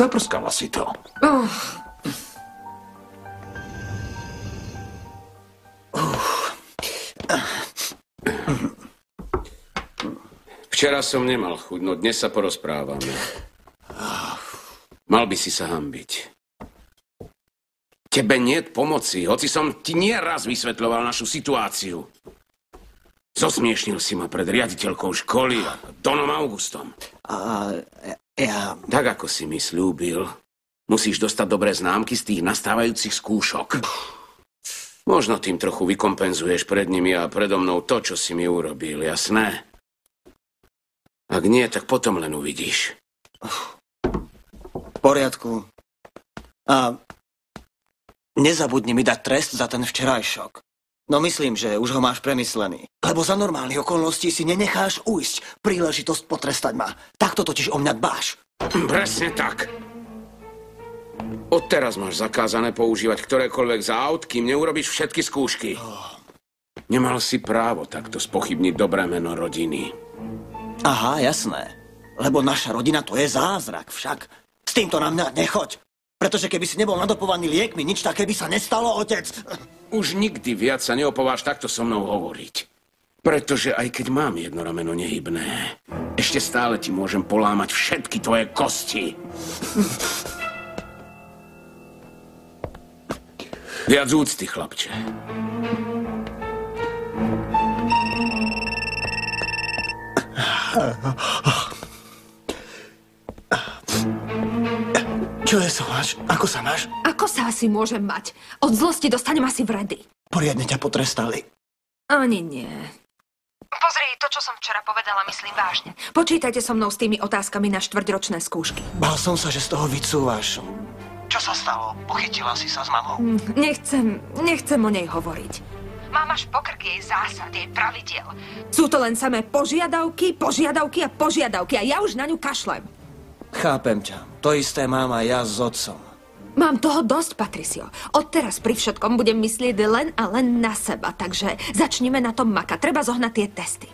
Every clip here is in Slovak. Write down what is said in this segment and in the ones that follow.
Zaprskala si to. Včera som nemal chuť, no dnes sa porozprávame. Mal by si sa hanbiť. Tebe niet pomoci, hoci som ti nieraz vysvetľoval našu situáciu. Zosmiešnil si ma pred riaditeľkou školy a Donom Augustom. Tak, ako si mi slúbil, musíš dostať dobré známky z tých nastávajúcich skúšok. Možno tým trochu vykompenzuješ pred nimi a predo mnou to, čo si mi urobil, jasné? Ak nie, tak potom len uvidíš. V poriadku. A nezabudni mi dať trest za ten včerajšok. No myslím, že už ho máš premyslený. Lebo za normálnych okolností si nenecháš ujsť príležitosť potrestať ma. Takto totiž o mňa dbáš. Presne tak. Odteraz máš zakázané používať ktorékoľvek z aut, kým neurobíš všetky skúšky. Nemal si právo takto spochybniť dobré meno rodiny. Aha, jasné. Lebo naša rodina to je zázrak však. S týmto na mňa nechoď. Pretože keby si nebol nadopovaný liekmi, nič také by sa nestalo, otec. Už nikdy viac sa neopováš takto so mnou hovoriť. Pretože aj keď mám jedno rameno nehybné, ešte stále ti môžem polámať všetky tvoje kosti. Viac úcty, chlapče. Čo je, Solange? Ako sa máš? Ako sa asi môžem mať? Od zlosti dostanem asi vredy. Poriadne ťa potrestali. Ani nie. Pozri, to, čo som včera povedala, myslím vážne. Počítajte so mnou s tými otázkami na štvrťročné skúšky. Bál som sa, že z toho vycúvaš. Čo sa stalo? Pochytila si sa s mamou? Nechcem o nej hovoriť. Mám až pokrk jej zásad, jej pravidiel. Sú to len samé požiadavky a ja už na ňu kašlem. Chápem ťa. To isté mám aj ja s otcom. Mám toho dosť, Patricio. Odteraz pri všetkom budem myslieť len a len na seba, takže začnime na tom makať. Treba zohnať tie testy.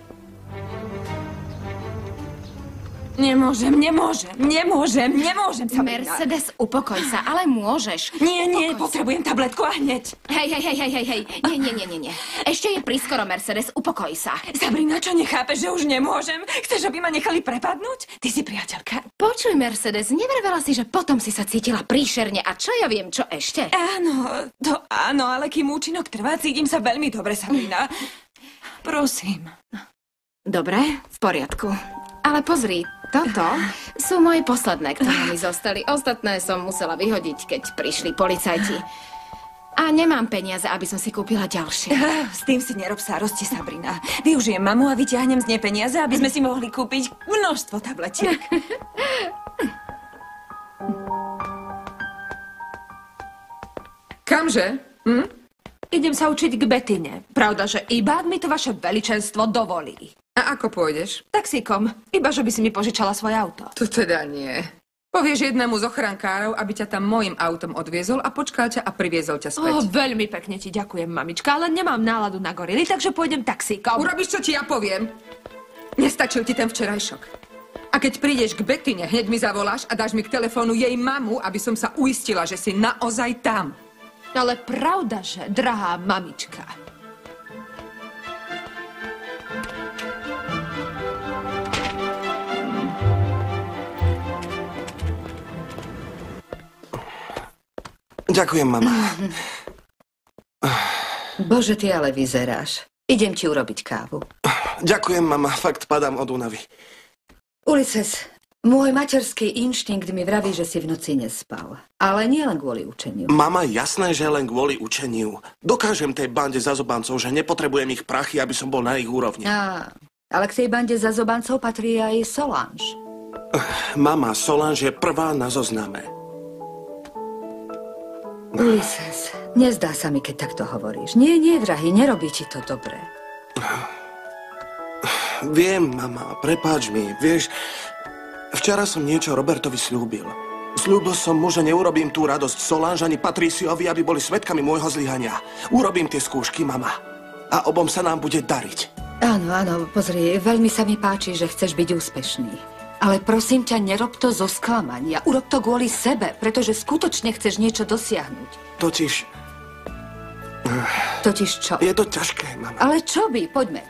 Nemôžem, Sabrina. Mercedes, upokoj sa, ale môžeš. Nie, potrebujem tabletku a hneď. Hej. Nie. Ešte je prískoro, Mercedes, upokoj sa. Sabrina, čo nechápeš, že už nemôžem? Chceš, aby ma nechali prepadnúť? Ty si priateľka. Počuj, Mercedes, nevervela si, že potom si sa cítila príšerne a čo ja viem, čo ešte? Áno, ale kým účinok trvá, cítim sa veľmi dobre, Sabrina. Prosím. Dobre, v poriadku. Ale pozri, toto sú moje posledné, ktoré mi zostali. Ostatné som musela vyhodiť, keď prišli policajti. A nemám peniaze, aby som si kúpila ďalšie. S tým si nerob starosti, Sabrina. Využijem mamu a vyťahnem z nej peniaze, aby sme si mohli kúpiť množstvo tabletiek. Kamže? Idem sa učiť k Betine. Pravda, že iba mi to vaše veličenstvo dovolí. A ako pôjdeš? Taxíkom. Iba, že by si mi požičala svoje auto. To teda nie. Povieš jednému z ochrankárov, aby ťa tam mojim autom odviezol a počkal ťa a priviezol ťa späť. Veľmi pekne ti ďakujem, mamička, ale nemám náladu na gorily, takže pôjdem taxíkom. Urobíš, čo ti ja poviem. Nestačil ti ten včerajšok. A keď prídeš k Betine, hneď mi zavoláš a dáš mi k telefónu jej mamu, aby som sa uistila, že si naozaj tam. Ale pravda, že, drahá mamička. Ďakujem, mama. Bože, ty ale vyzeráš. Idem ti urobiť kávu. Ďakujem, mama. Fakt padám od únavy. Ulises, môj materský inštinkt mi vraví, že si v noci nespal. Ale nie len kvôli učeniu. Mama, jasné, že len kvôli učeniu. Dokážem tej bande zazobancov, že nepotrebujem ich prachy, aby som bol na ich úrovni. Ale k tej bande zazobancov patrí aj Solange. Mama, Solange je prvá na zozname. Ulises, nezdá sa mi, keď takto hovoríš. Nie, drahý, nerobí ti to dobre. Viem, mama, prepáč mi. Vieš, včera som niečo Robertovi slúbil. Slúbil som mu, že neurobím tú radosť Solange ani Patriciovi, aby boli svedkami môjho zlyhania. Urobím tie skúšky, mama. A obom sa nám bude dariť. Áno, pozri, veľmi sa mi páči, že chceš byť úspešný. Ale prosím ťa, nerob to zo sklamania. Urob to kvôli sebe, pretože skutočne chceš niečo dosiahnuť. Totiž Totiž čo? je to ťažké, mama. Ale čo by? Poďme.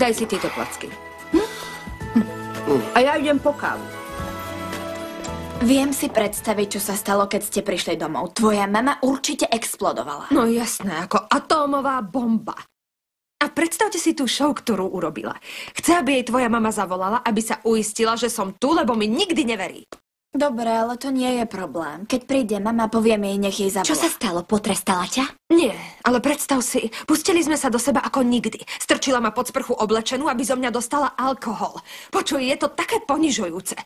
Daj si tieto placky. A ja idem po kávu. Viem si predstaviť, čo sa stalo, keď ste prišli domov. Tvoja mama určite explodovala. No jasné, ako atómová bomba. A predstavte si tú show, ktorú urobila. Chce, aby jej tvoja mama zavolala, aby sa uistila, že som tu, lebo mi nikdy neverí. Dobre, ale to nie je problém. Keď príde mama, poviem jej, nech jej zavolá. Čo sa stalo? Potrestala ťa? Nie, ale predstav si, pustili sme sa do seba ako nikdy. Strčila ma pod sprchu oblečenú, aby zo mňa dostala alkohol. Počuj, je to také ponižujúce.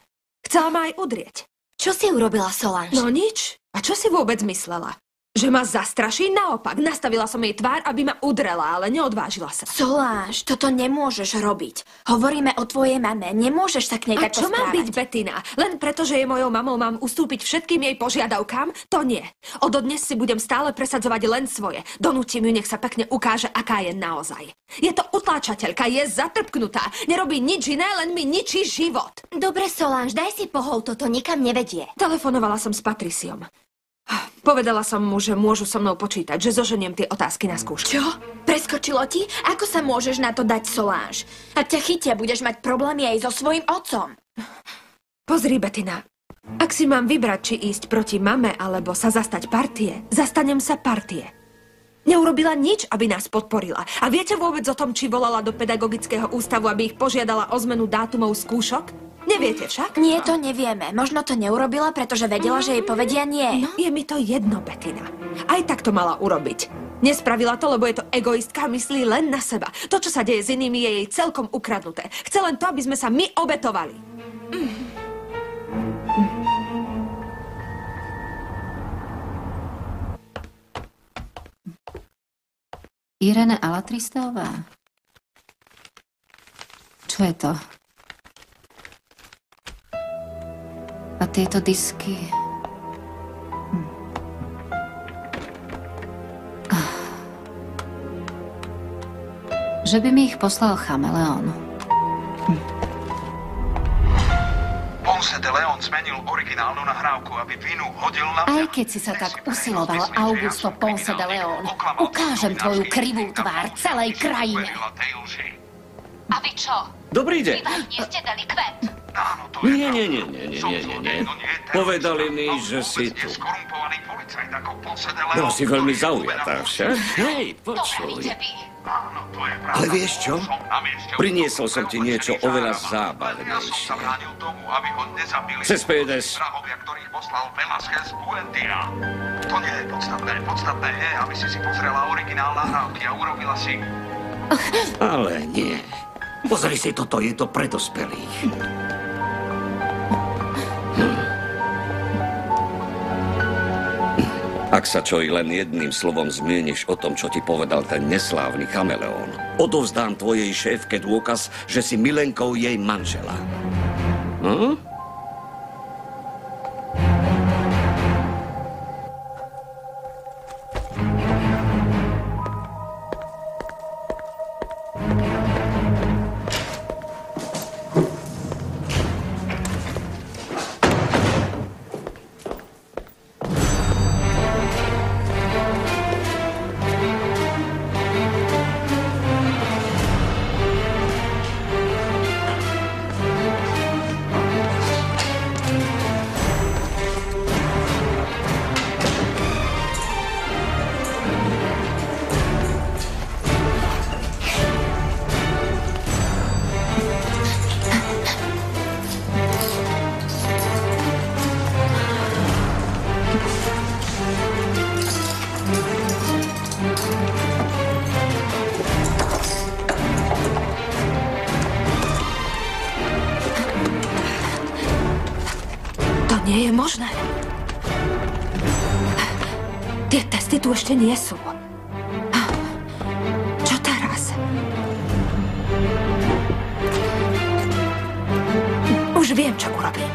Chcela ma aj udrieť. Čo si urobila, Solange? No nič. A čo si vôbec myslela? Že ma zastraší? Naopak, nastavila som jej tvár, aby ma udrela, ale neodvážila sa. Solange, toto nemôžeš robiť. Hovoríme o tvojej mame, nemôžeš sa k nej A takto čo má správať. byť Bettina? Len preto, že je mojou mamou, mám ustúpiť všetkým jej požiadavkám? To nie. Ododnes si budem stále presadzovať len svoje. Donútim ju, nech sa pekne ukáže, aká je naozaj. Je to utláčateľka, je zatrpknutá. Nerobí nič iné, len mi ničí život. Dobre, Solange, daj si pohov, toto nikam nevedie. Telefonovala som s Patriciom. Povedala som mu, že môžu so mnou počítať, že zoženiem tie otázky na skúšku. Čo? Preskočilo ti? Ako sa môžeš na to dať, Solange? Ak ťa chytia, budeš mať problémy aj so svojím otcom. Pozri, Bettina. Ak si mám vybrať, či ísť proti mame, alebo sa zastať partie, zastanem sa partie. Neurobila nič, aby nás podporila. A viete vôbec o tom, či volala do pedagogického ústavu, aby ich požiadala o zmenu dátumov skúšok? Neviete však? Nie, to nevieme. Možno to neurobila, pretože vedela, že jej povedia nie. No, je mi to jedno, Bettina. Aj tak to mala urobiť. Nespravila to, lebo je to egoistka a myslí len na seba. To, čo sa deje s inými, je jej celkom ukradnuté. Chce len to, aby sme sa my obetovali. Irene Alatristová. Čo je to? A tieto disky... Že by mi ich poslal chameleón. Ponce de Leon zmenil originálnu nahrávku, aby vinu hodil na mňa. Aj keď si sa tak usiloval, Augusto Ponce de Leon, ukážem tvoju krivú tvár celej krajine. A vy čo? Dobrý deň. Vy vám nie ste delikvent. Nie. Povedali mi, že si tu. Bola si veľmi zaujatá, však? Hej, počuj. Ale vieš čo? Priniesol som ti niečo oveľa zábavnejšie. Cez PDS. To nie je podstatné. Podstatné je, aby si pozrela originál nahrávky a urobila si... Ale nie. Pozri si toto, je to pre dospelých. Ak sa čo i len jedným slovom zmieniš o tom, čo ti povedal ten neslávny chameleón, odovzdám tvojej šéfke dôkaz, že si milenkou jej manžela. Hm? Nie je možné. Tie testy tu ešte nie sú. Čo teraz? Už viem, čo urobím.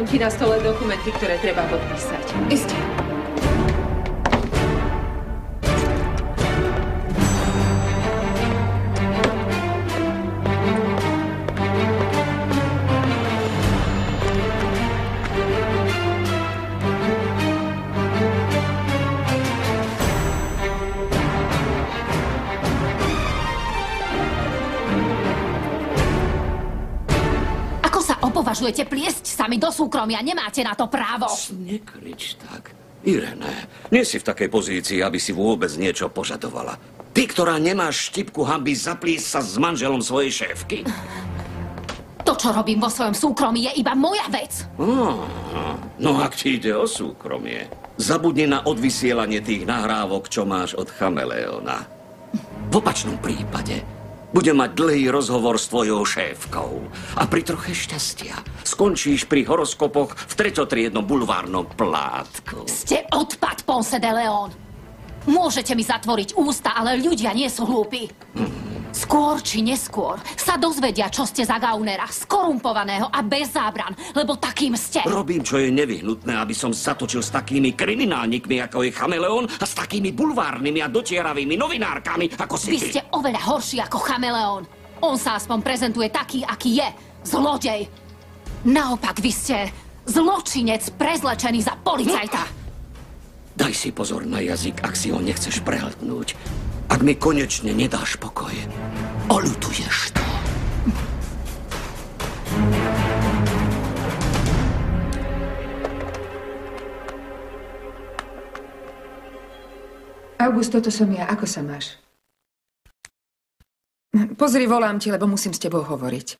Mám ti na stole dokumenty, ktoré treba podpísať. Isté. Opovažujete pliesť sa mi do súkromia, nemáte na to právo. Nekrič tak. Irene, nie si v takej pozícii, aby si vôbec niečo požadovala. Ty, ktorá nemáš štipku hanby zaplísť sa s manželom svojej šéfky. To, čo robím vo svojom súkromí, je iba moja vec. No ak ti ide o súkromie, zabudni na odvysielanie tých nahrávok, čo máš od chameleóna. V opačnom prípade budem mať dlhý rozhovor s tvojou šéfkou. A pri troche šťastia skončíš pri horoskopoch v treťotriednom bulvárnom plátku. Ste odpad, Ponce de Leon. Môžete mi zatvoriť ústa, ale ľudia nie sú hlúpi. Skôr či neskôr sa dozvedia, čo ste za gaunera, skorumpovaného a bez zábran, lebo takým ste. Robím, čo je nevyhnutné, aby som zatočil s takými kriminálnikmi, ako je chameleón, a s takými bulvárnymi a dotieravými novinárkami, ako si Vy ty. ste oveľa horší ako chameleón. On sa aspoň prezentuje taký, aký je. Zlodej. Naopak, vy ste zločinec prezlečený za policajta. Daj si pozor na jazyk, ak si ho nechceš prehltnúť. Ak mi konečne nedáš pokoj, oľutuješ to. August, toto som ja. Ako sa máš? Pozri, volám ti, lebo musím s tebou hovoriť.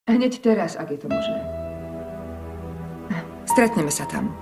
Hneď teraz, ak je to možné. Stretneme sa tam.